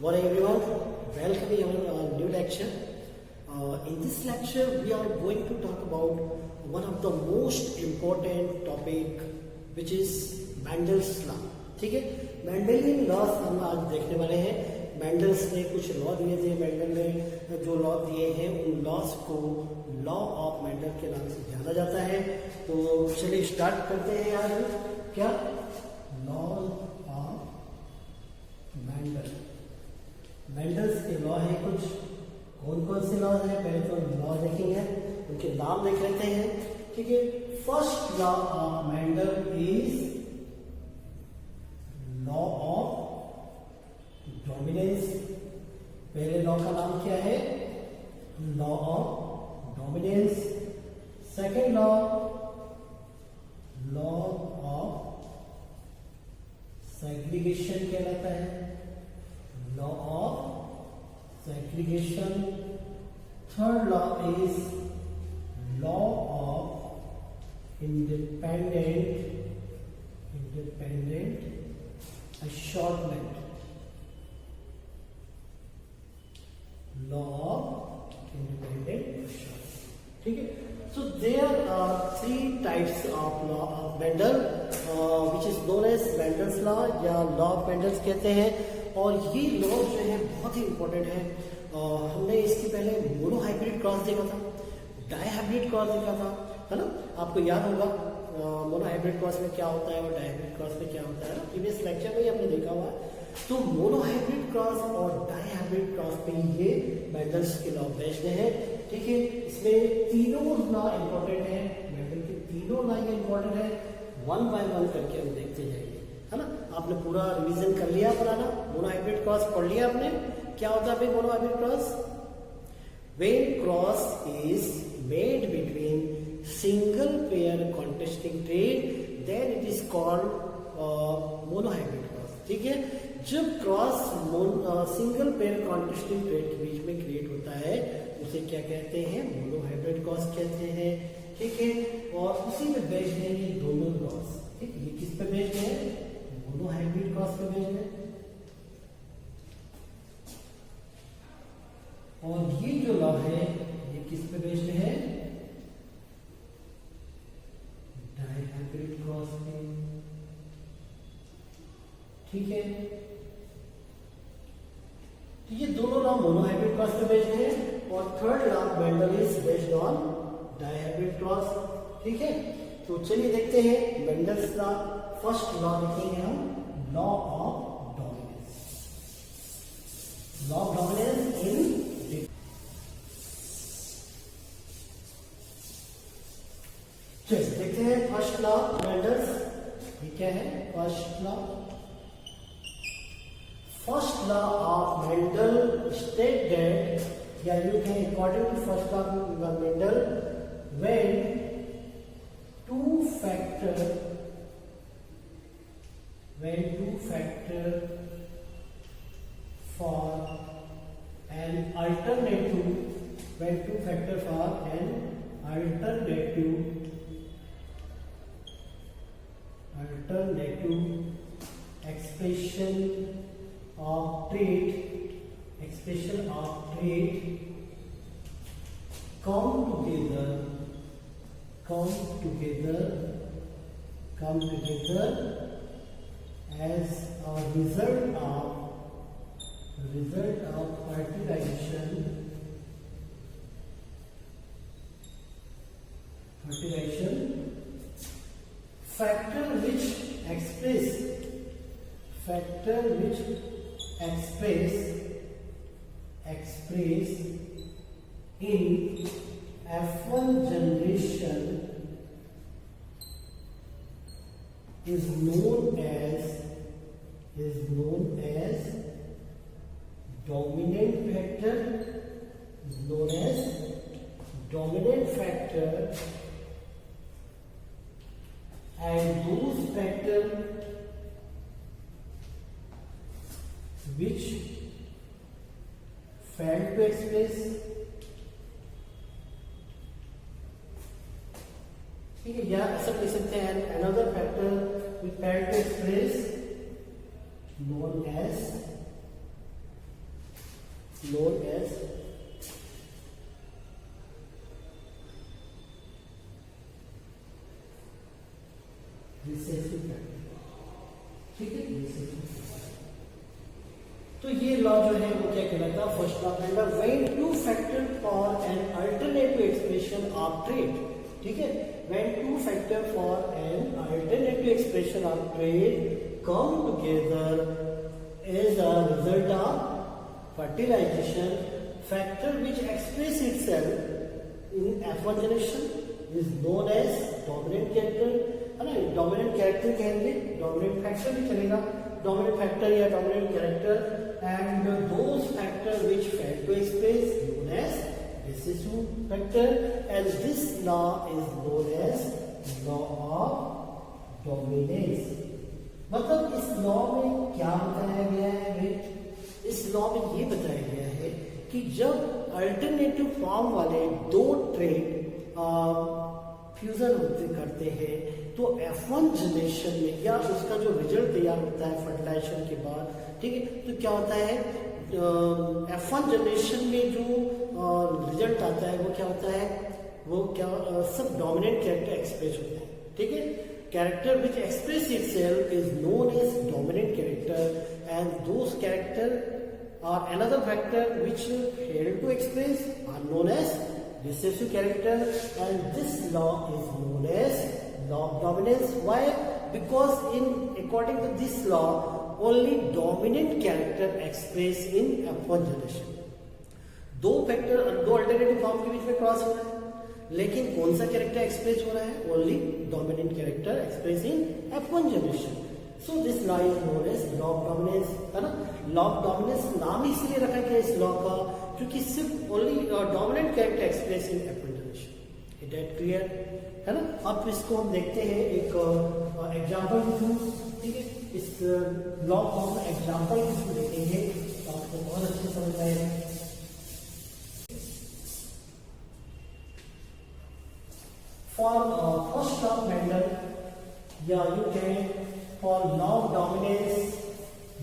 Morning everyone, welcome to our new lecture. In this lecture we are going to talk about one of the most important topic which is Mendel's law. ठीक है, Mendelian loss हम आज देखने वाले हैं. Mendel's ने कुछ law दिए थे. मेंडल ने जो लॉ दिए हैं उन लॉस को लॉ ऑफ मेंडल के नाम से जाना जाता है. तो चलिए स्टार्ट करते हैं यार. क्या लॉ ऑफ मेंडल. मेंडल्स के लॉ है कुछ. कौन कौन से लॉ है पहले तो लॉ देखेंगे, उनके नाम देख लेते हैं. ठीक है, first law of Mendel is law of dominance. पहले लॉ का नाम क्या है? Law of dominance. Second law law of segregation कहलाता है. Law of segregation. Third law is law of independent assortment. Law of independent assortment. ठीक है. So there are three types of law of Mendel, which is known as Mendel's law या law of Mendel कहते हैं. और ये law जो है बहुत ही इंपॉर्टेंट है. हमने इसके पहले मोनोहाइब्रिड क्रॉस देखा था, डायहाइब्रिड क्रॉस देखा था, है ना. आपको याद होगा मोनोहाइब्रिड क्रॉस में क्या होता है और डायहाइब्रिड क्रॉस में क्या होता है ना. प्रीवियस लेक्चर में ही हमने देखा हुआ है. तो मोनोहाइब्रिड क्रॉस और डायहाइब्रिड क्रॉस पे ये मेंडल्स के लॉ बेस्ड है. ठीक है, इसमें तीनों लॉ इंपॉर्टेंट है. मेंडल के तीनों लॉ इंपॉर्टेंट है. वन बाय वन करके हम देखते जाएंगे, है ना. आपने पूरा रिवीजन कर लिया पुराना. मोनोहाइब्रिड क्रॉस पढ़ लिया आपने. क्या होता है monohybrid cross? When cross is made between single pair contrasting trait then it is called monohybrid cross. ठीक है, जब cross single pair contrasting trait के बीच में क्रिएट होता है उसे क्या कहते हैं? मोनोहाइब्रिड क्रॉस कहते हैं. ठीक है, और उसी में बेस्ड है ये दोनों लॉस. ठीक है, ये किस पे बेस्ड है? मोनोहाइब्रिड क्रॉस पे बेस्ड है. और ये जो लॉ है ये किस पे बेस्ड है? डायहाइब्रिड क्रॉस पे. ठीक है, तो ये दोनों लॉ मोनोहाइब्रिड क्रॉस पे बेस्ड है. और third law Mendel is based on dihybrid cross. ठीक है, तो चलिए देखते हैं मेंडल्स लॉ. फर्स्ट लॉ देखेंगे हम, law of dominance. Law of dominance इन चलिए देखते हैं फर्स्ट लॉ मेंडल्स. ये क्या है? First law. First law of Mendel state that, या you can according to first law of Mendel, when two factor for an alternative expression of trade come together as a result of fertilization factor which express in F1 generation is known as dominant factor, and those factor which fail to express. ठीक है, या ऐसा लिख सकते हैं another factor which fail to express known as known as recessive factor, ठीक है, recessive. तो ये लॉ जो है वो क्या कहलाता है, फर्स्ट लॉ कहलाता है when two factor for an alternative expression are trait, ठीक है, when two factor for an alternative expression are trait come together as a result of fertilization, factor which express itself in F1 generation is known as dominant character, है ना, dominant character कहेंगे, dominant factor भी चलेगा, dominant factor या dominant character, and those factor which fail to express known as recessive factor, and this law is known as law of dominance। मतलब इस law में क्या बताया गया है, इस लॉ में ये बताया गया है कि जब अल्टरनेटिव फॉर्म वाले दो ट्रेड फ्यूजन होते करते हैं तो F1 जनरेशन में या उसका जो रिजल्ट तैयार होता है फर्टिलाइजेशन के बाद, ठीक है, तो क्या होता है, F1 जनरेशन में जो रिजल्ट आता है वो क्या होता है, वो क्या सब डोमिनेंट कैरेक्टर एक्सप्रेस होते हैं, ठीक है, character which express itself is known as dominant character, and those character are another factor which fail to express are known as recessive character, and this law is known as law of dominance। Why? Because in according to this law only dominant character express in F1 generation। दो factor, दो alternative form के बीच में cross हो रहा है, लेकिन कौन सा कैरेक्टर एक्सप्रेस हो रहा है, only dominant character express in F1 generation. So this law is known as law of dominance, है ना। लॉ ऑफ डोमिनेंस नाम इसलिए रखा गया इस लॉ का क्योंकि सिर्फ only dominant character express in F1 generation. It is clear, है ना। अब इसको हम देखते हैं एक एग्जांपल के थ्रू, ठीक है, इस लॉ को हम एग्जांपल के थ्रू देखेंगे तो आपको बहुत अच्छे समझ आएगा। For first of Mendel, yeah, you can, for law of dominance,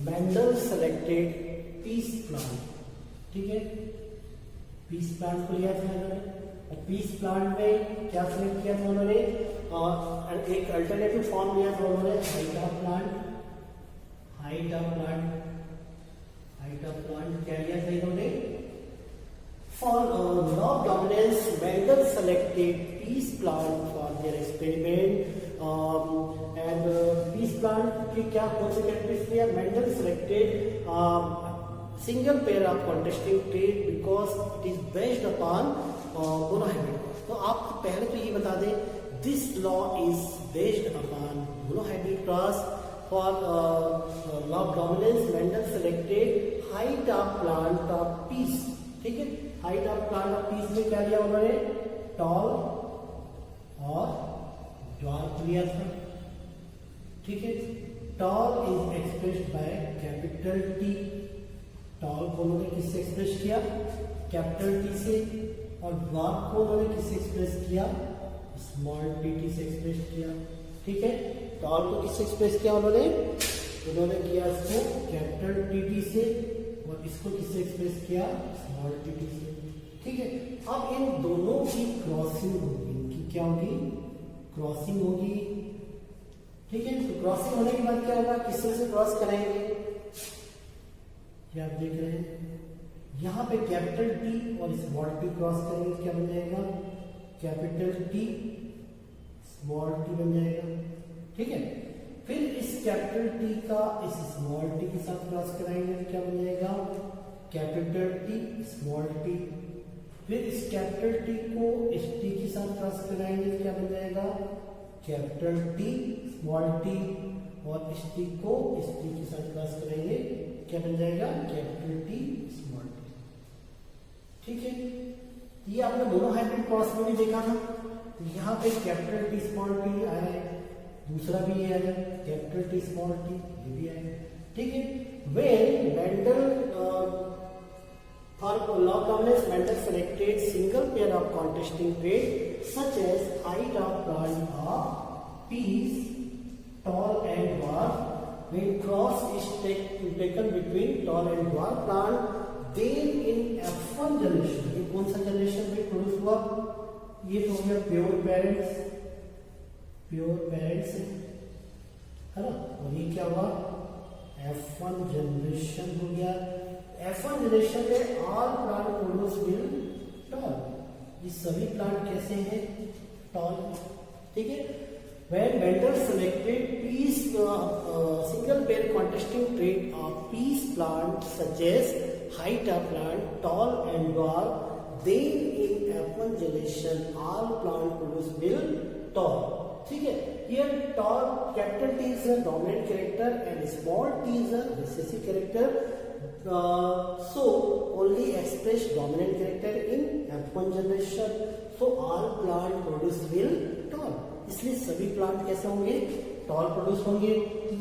Mendel selected peace plant, ठीक है, peace plant को लिया था उन्होंने, और peace plant में क्या सेलेक्ट किया था उन्होंने, एक अल्टरनेटिव फॉर्म लिया था उन्होंने, हाइटा प्लांट क्या लिया था इन्होंने। For law of dominance, Mendel selected peace plant for their experiment, and peace plant की क्या कौन से कैरेक्टरिस्टिक्स लिया, Mendel selected single pair of contrasting trait because it is based upon monohybrid। तो आप पहले तो ये बता दें, this law is based upon monohybrid cross। For law of dominance, Mendel selected height of plant of peace, ठीक है, height of plant of peace में क्या लिया उन्होंने, टॉल और ड्वार्फ लिया था, ठीक है। Tall is expressed by capital T, tall को उन्होंने किससे एक्सप्रेस किया, कैपिटल टी से, और ड्वार्फ को उन्होंने किससे एक्सप्रेस किया, स्मॉल टी से एक्सप्रेस किया, ठीक है। टॉल को किससे एक्सप्रेस किया उन्होंने किया इसको कैपिटल टी से, और इसको किससे एक्सप्रेस किया, स्मॉल टी से, ठीक है। अब इन दोनों की क्रॉसिंग होगी, इनकी क्या होगी, क्रॉसिंग होगी, ठीक है। तो क्रॉसिंग होने के बाद क्या होगा, किससे से क्रॉस कराएंगे, ये आप देख रहे हैं, यहाँ पे कैपिटल टी और स्मॉल टी क्रॉस करेंगे, क्या बन जाएगा, कैपिटल टी स्मॉल टी बन जाएगा, ठीक है। फिर इस कैपिटल टी का इस स्मॉल टी के साथ क्रॉस कराएंगे तो क्या बन जाएगा, कैपिटल टी स्मॉल टी। फिर इस कैपिटल टी को इस टी के साथ क्रॉस कराएंगे तो क्या बन जाएगा, कैपिटल टी स्मॉल टी, और इस टी को इस टी के साथ क्रॉस करेंगे क्या बन जाएगा, कैपिटल टी स्मॉल टी, ठीक है। ये आपने मोनोहाइब्रिड क्रॉस में भी देखा था, तो यहाँ पे कैपिटल टी स्मॉल टी आया है, दूसरा भी ये आया कैपिटल टी स्मॉल टी, ये भी आया, ठीक है। When Mendel for law of dominance, Mendel selected single pair of contrasting traits such as height of plant of peas, tall and dwarf. When cross is taken between tall and dwarf plant, then in F1 generation, ये कौन सा generation में produce हुआ, ये तो हो गया pure parents है ना, और ये क्या हुआ F1 जनरेशन हो गया। F1 जनरेशन में all plant produce will tall, ये सभी प्लांट कैसे हैं, टॉल, ठीक है। When vendors selected peace single pair contesting trait of peace plants such as Haita plant, tall and dwarf, then in F1 generation all plant produce will tall, ठीक है। Here tall capital T is a dominant character and small t is a recessive character. So only express dominant character in F1 generation. So all plant produce will tall. इसलिए सभी plant कैसे होंगे, toll produce होंगे।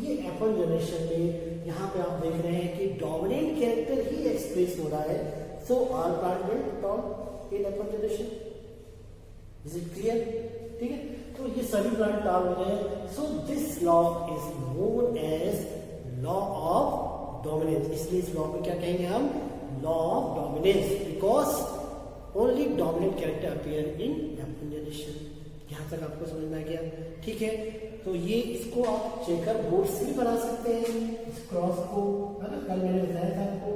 ये F1 generation में यहाँ पे आप देख रहे हैं कि डोमिनेंट कैरेक्टर ही एक्सप्रेस हो रहा है। So all plant will tall in F1 generation. Is it clear, ठीक है। तो ये सभी प्लांट टॉल हो गए। So this law is known as law of dominance. इसलिए इस लॉ को क्या कहेंगे हम, law of dominance, because only dominant character appear in F1 generation. यहाँ तक आपको समझ में आ गया, ठीक है। तो ये इसको आप चेकर बोर्ड से भी बना सकते हैं, इस क्रॉस को, है ना, कल मैंने बताया था आपको,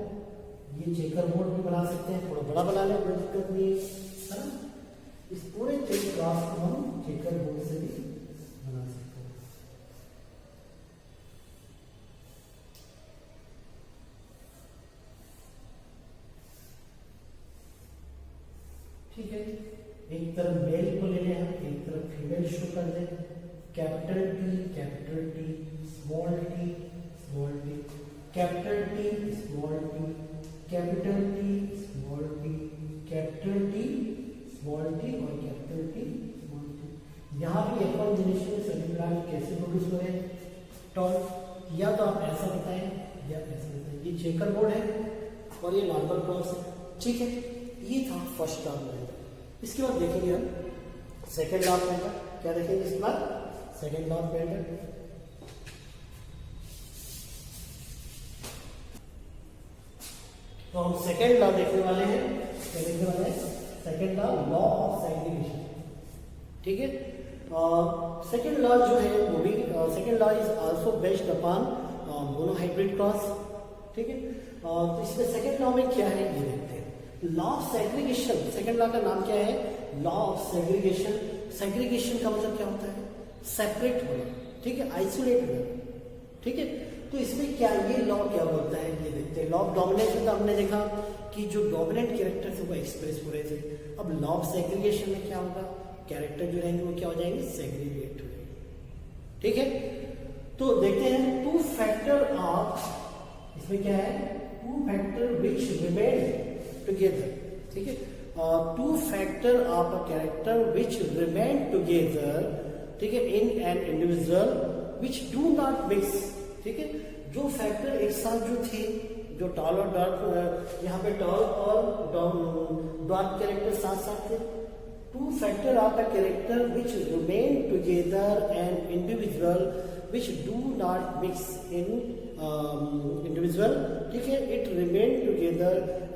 ये चेकर बोर्ड भी बना सकते हैं, थोड़ा बड़ा बना लें, कोई दिक्कत नहीं है ना। इस पूरे चेक क्रॉस को हम चेकर बोर्ड से भी बना सकते हैं, ठीक है। एक तरफ मेल को ले लें हम, एक तरफ फीमेल शो कर दें। Capital T, small T, capital T, small T, capital T, small T, capital T, small T और कैपिटल टी, स्मॉल टी। यहाँ भी F1 जनरेशन में सभी प्लांट कैसे प्रोड्यूस हो रहे हैं, टॉल। या तो आप ऐसा बताएं या ऐसा बताएं। ये चेकर बोर्ड है और ये नॉर्मल क्रॉस है, ठीक है। ये था फर्स्ट टर्म में। इसके बाद देखेंगे हम सेकेंड लॉ ऑफ मेंडल। क्या देखेंगे इसके बाद, सेकेंड लॉ ऑफ मेंडल। तो हम सेकेंड लॉ देखने वाले हैं, second law, law of segregation, ठीक है। सेकेंड लॉ जो है वो भी, second law is also based upon monohybrid cross, ठीक है। तो इसमें सेकेंड लॉ में क्या है ये देखते हैं। Law of segregation, second law का नाम क्या है, लॉ ऑफ सेग्रीगेशन। सेग्रीगेशन का मतलब क्या होता है, सेपरेट होना, ठीक है, आइसोलेट होना, ठीक है। तो इसमें क्या, ये लॉ क्या बोलता है ये देखते हैं। लॉ ऑफ डोमिनेंस में तो हमने देखा कि जो डोमिनेंट कैरेक्टर थे वो एक्सप्रेस हो रहे थे। अब लॉ ऑफ सेग्रीगेशन में क्या होगा, कैरेक्टर जो रहेंगे वो क्या हो जाएंगे, सेग्रीगेट हो जाएंगे, ठीक है। तो देखते हैं टू फैक्टर ऑफ, इसमें क्या है, two factor which remain together, ठीक है। Two factor of a character which remain together, ठीक है, in an individual which do not mix, ठीक है। जो फैक्टर एक साथ जो थे, जो टॉल और डार्क, यहाँ पे टॉल और डार्क कैरेक्टर साथ साथ थे। Two factor of a character which remain together an individual which do not mix in individual, ठीक है, it remain together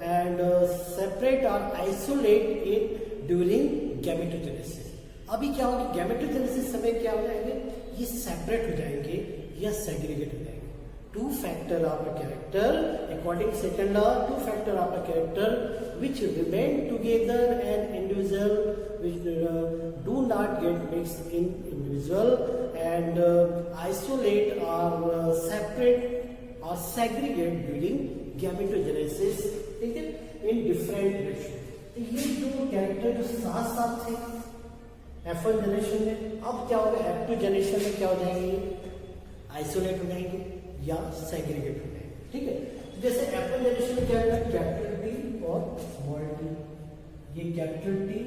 and separate or isolate it during gametogenesis। अभी क्या होगा, गैमेटोजेनेसिस समय क्या हो जाएंगे, ये सेपरेट हो जाएंगे या सेग्रीगेट हो जाएंगे। Two factor of a character according second law, two factor of a character which remain together and individual which do not get mixed in individual and isolate or separate or segregate during gametogenesis, ठीक है, in different ratio। तो ये जो character जो साथ साथ थे F1 generation में, अब क्या होगा, F2 जनरेशन में क्या हो जाएंगे, आइसोलेट हो जाएंगे या सेग्रीगेट हो जाएंगे, ठीक है। जैसे F1 जनरेशन में क्या होगा, कैपिटल टी और स्मॉल टी, ये capital T,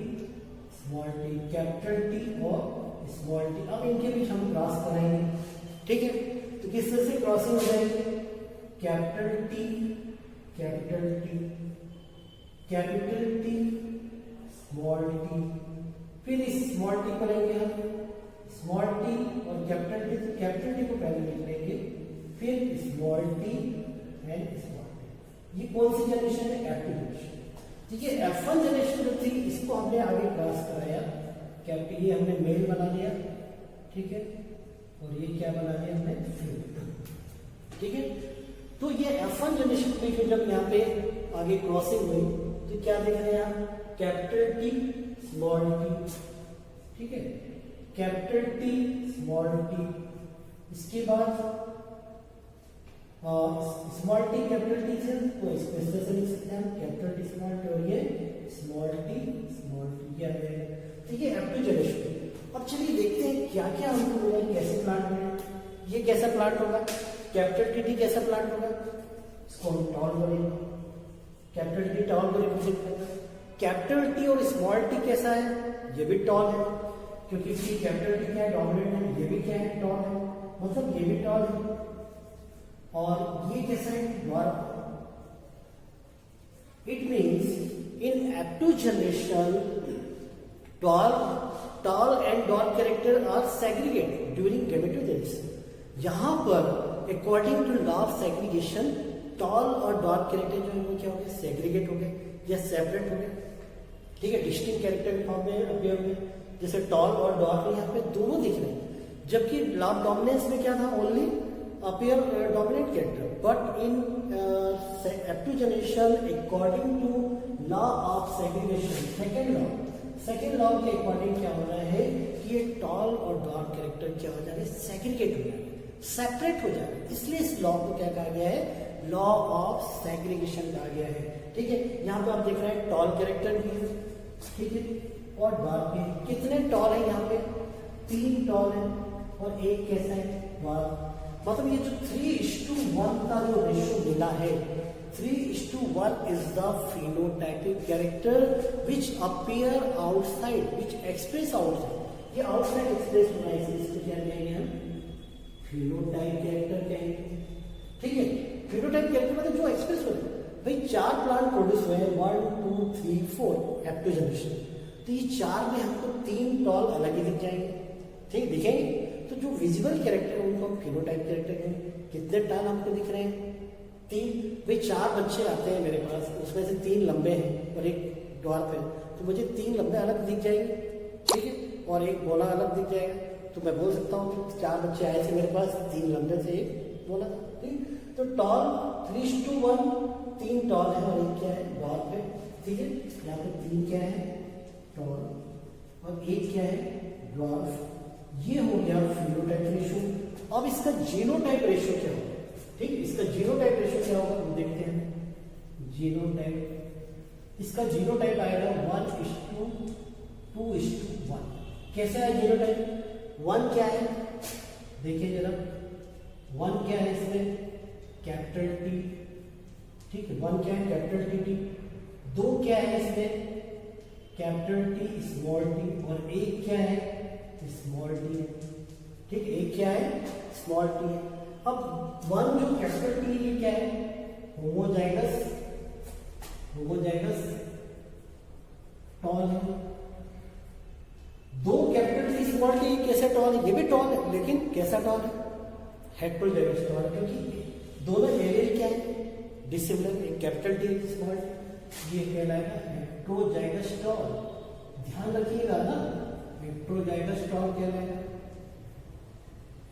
small T, capital T और स्मॉल टी। अब इनके बीच हम क्रॉस कराएंगे, ठीक है। तो किस तरह से क्रॉसिंग हो जाएगी, capital T, capital T, capital T, small T, फिर इस स्मॉल टी को लेंगे हम, स्मॉल टी और कैपिटल टी, कैपिटल टी को पहले लिख लेंगे, फिर small T and small T, ये कौन सी जनरेशन है? F2 generation. ठीक है, F1 जनरेशन जो थी इसको हमने आगे क्रॉस कराया, कैपिटल ये हमने मेल बना लिया, ठीक है, और ये क्या बना लिया हमने? फीमेल। ठीक है, तो ये F1 जनरेशन में जब यहाँ पे आगे क्रॉसिंग हुई तो क्या देख रहे हैं आप? कैपिटल टी स्मॉल टी, ठीक है, कैपिटल टी स्मॉल टी, इसके बाद स्मॉल टी कैपिटल टी से, तो इसको इस तरह से लिख सकते हैं हम, कैपिटल टी स्मॉल टी, और ये स्मॉल टी क्या है? ठीक है, F2 जनरेशन। अब चलिए देखते हैं क्या क्या हमको मिला, कैसे प्लांट मिले। ये कैसा प्लांट होगा? कैपिटल टी कैसा प्लांट होगा? इसको हम टॉल बोलेंगे, कैपिटल टी टॉल बोलेंगे। कैपिटल टी और स्मॉल टी कैसा है? ये भी टॉल है, क्योंकि कैपिटल टी क्या है? डोमिनेंट है, ये भी क्या है? टॉल है, मतलब ये भी टॉल है, और ये कैसा है? Dwarf. It means in F2 generation tall and dwarf character are segregated during gametogenesis. यहां पर according to law of segregation tall और डॉर्क कैरेक्टर जो है वो क्या हो गए? सेग्रीगेट हो गए या सेपरेट हो गए। ठीक है, डिस्टिंक्ट कैरेक्टर के फॉर्म में अपीयर हुए, जैसे टॉल और डॉर्क यहाँ पे दोनों दिख रहे हैं, जबकि लॉ ऑफ डोमिनेंस में क्या था? Only appear dominant character, but in F2 generation according to law of segregation, second law के अकॉर्डिंग क्या हो रहा है कि ये टॉल और डार्क कैरेक्टर क्या हो जा रहे हैं? सेग्रीगेट हो जा रहे हैं, सेपरेट हो जा रहे हैं, इसलिए इस लॉ को क्या कहा गया है? लॉ ऑफ सेग्रीगेशन कहा गया है। ठीक है, यहाँ पे आप देख रहे हैं टॉल कैरेक्टर भी है, ठीक है, और डार्क भी। कितने टॉल है यहाँ पे? 3 टॉल है और एक कैसा है? डार्क। मतलब ये जो 3:1 का जो रेशियो मिला है, 3:1 is the phenotypic character which appear outside, which express outside। ये outside express होना है, इसको क्या कहेंगे हम? phenotype character कहेंगे। ठीक है, phenotype character मतलब जो एक्सप्रेस हो रहा है। भाई 4 प्लांट प्रोड्यूस हुए हैं, 1 2 3 4 F2 जनरेशन, तो ये 4 में हमको 3 टॉल अलग ही दिख जाएंगे। ठीक दिखेंगे, तो जो विजिबल कैरेक्टर है उनको हम फिनोटाइप कैरेक्टर कहेंगे। कितने टॉल हमको दिख रहे हैं? 3। भाई 4 बच्चे आते हैं मेरे पास, उसमें से 3 लंबे हैं और एक ड्वार्फ है, तो मुझे 3 लंबे अलग दिख जाएंगे, ठीक है, और एक बोला अलग दिख जाएगा। तो मैं बोल सकता हूँ कि 4 बच्चे आए थे मेरे पास, 3 लंबे से एक बोला, ठीक। तो टॉल 3:1, 3 टॉल है और एक क्या है? ड्वार्फ है, ठीक है। यहाँ पे 3 क्या है? टॉल, और एक क्या है? ड्वार्फ। ये हो गया फिनोटाइप रेशियो। अब इसका जीनोटाइप रेशियो क्या होगा? ठीक, इसका जीनोटाइप रेशियो क्या होगा हम देखते हैं। जीनोटाइप, इसका जीनोटाइप आएगा 1:2:1। कैसा है जीनोटाइप? 1 क्या है? देखिए जरा, 1 क्या है इसमें? कैपिटल टी, ठीक है, 1 क्या है? Capital T. 2 क्या है इसमें? कैपिटल टी स्मॉल टी, और एक क्या है? स्मॉल टी है, ठीक। एक क्या है? स्मॉल टी है। अब 1 जो कैपिटल टी, ये क्या है? होमोजाइगस टॉल है। 2 कैपिटल टी स्मॉल टी कैसे टॉल है? ये भी टॉल है, लेकिन कैसा टॉल है? हेटेरोजाइगस टॉल, क्योंकि दोनों एलियल क्या है? डिसिमिलर। एक कैपिटल टी, स्मॉल टी, ये कहलाएगा हेटेरोजाइगस टॉल। ध्यान रखिएगा ना, हेटेरोजाइगस टॉल कहलाएगा,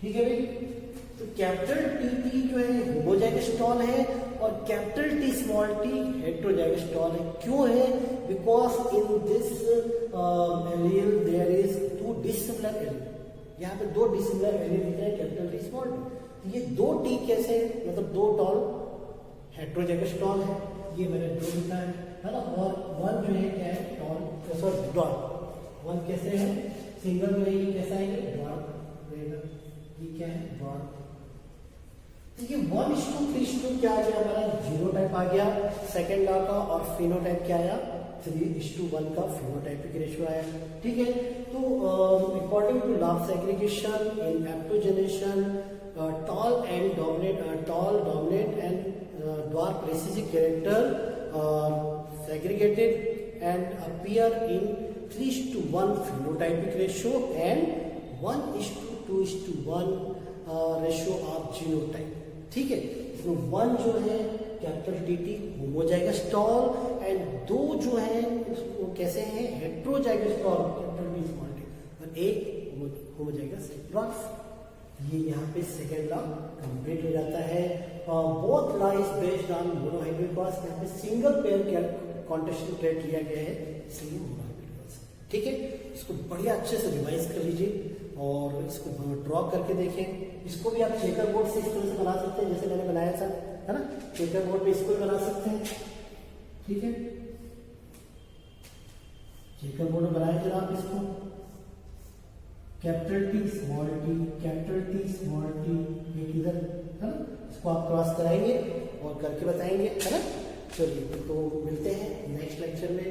ठीक है भाई। तो कैपिटल टी जो है होमोजाइगस टॉल है, और capital T small T heterozygous tall है। क्यों है? Because in this allele there is 2 dissimilar allele. यहाँ पे 2 डिसिमिलर एलील दिख रहे हैं, कैपिटल टी स्मॉल टी। तो ये 2 टी कैसे है? मतलब 2 टॉल हेटेरोजाइगस टॉल है, ये मैंने 2 लिखा है ना। और 1 जो है क्या है? Toll, sorry dot. 1 कैसे है? सिंगल जो है, ये कैसा है? डॉट रहेगा, ये क्या है? डॉट। तो ये 1:3:2 क्या आ गया हमारा? जीनोटाइप आ गया सेकेंड लॉ का, और फिनोटाइप क्या आया? 3:1 का फिनोटाइपिक रेशियो आया, ठीक है। तो according to law of segregation in F2 generation, tall dominant and dwarf recessive character segregated and appear in 3:1 phenotypic ratio and 1:2:1 ratio of genotype, ठीक है। तो 1 जो है capital T homozygous tall, and दो जो है वो कैसे हैं, heterozygous tall capital T small T, और एक होमोजाइगस ड्वार्फ। ये यहाँ पे सेकेंड लॉ कंप्लीट हो जाता है। Both law is based on monohybrid cross, यहाँ पे सिंगल पेयर कॉन्टेक्शन ट्रेट लिया गया है, इसलिए मोनोहाइब्रिड क्रॉस। ठीक है, इसको बढ़िया अच्छे से रिवाइज कर लीजिए और इसको ड्रॉ करके देखें। इसको भी आप चेकर बोर्ड से इस तरह से बना सकते हैं जैसे मैंने बनाया था, है ना, चेकर बोर्ड पे इसको भी बना सकते हैं। ठीक है, चेकर बोर्ड बनाए जरा आप इसको, capital T small T, capital T small T, ये किधर, है ना, इसको आप क्रॉस कराएंगे और करके बताएंगे, है ना। चलिए तो मिलते हैं नेक्स्ट लेक्चर में।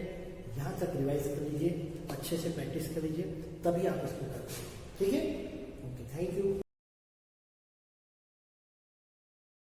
यहाँ तक रिवाइज कर लीजिए, अच्छे से प्रैक्टिस कर लीजिए, तभी आप इसको कर पाएंगे। ठीक है, ओके, थैंक यू।